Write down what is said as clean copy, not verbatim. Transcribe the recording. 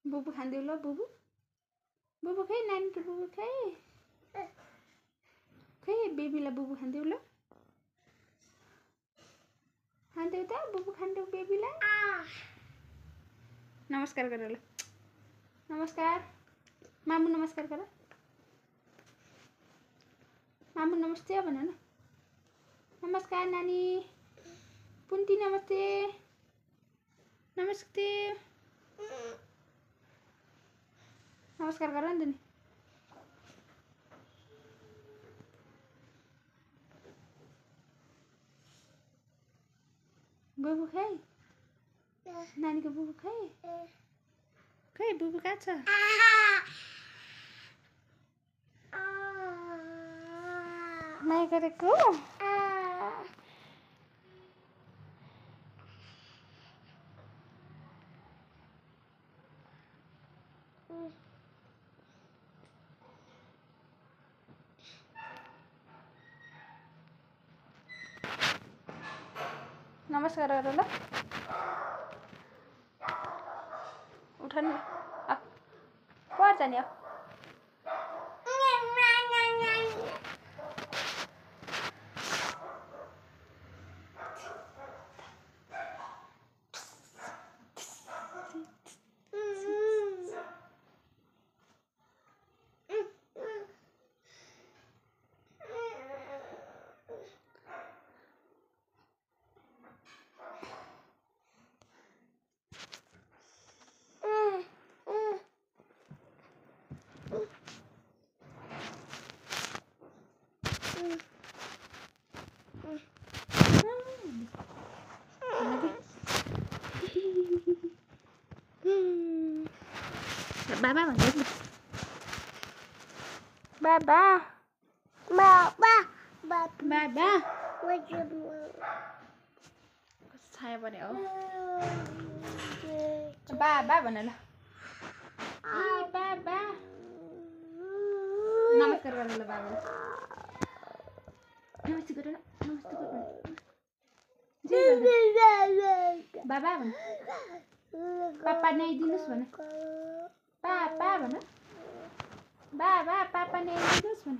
बुबु खाँदिउ ल बुबु बुबु खै नानीको बुबु खै खै बेबीलाई बुबु खाँदिउ ल खाँदिउ त बुबु खाँदिउ बेबीलाई नमस्कार गर ल नमस्कार मामु नमस्कार गर मामु नमस्ते भन न नमस्कार नानी पुन्टी नमस्ते नमस्ते नमस्कार गर नि त नि बुबु खै नानीको बुबु खै खै बुबु कहाँ छ माया गरेको नमस्कार गर ल उठ न पर जाने बाबा भन्दै नि बाबा बाबा बाबा छाया परे हो बाबा भन ल बाबा नमस्कार गर ल बाबा नमस्ते गर न नमस्ते गर बाबा भन पापा ल्याइदिनुस् भन पापा भन बाबा पापा ल्याइदिनुस् भन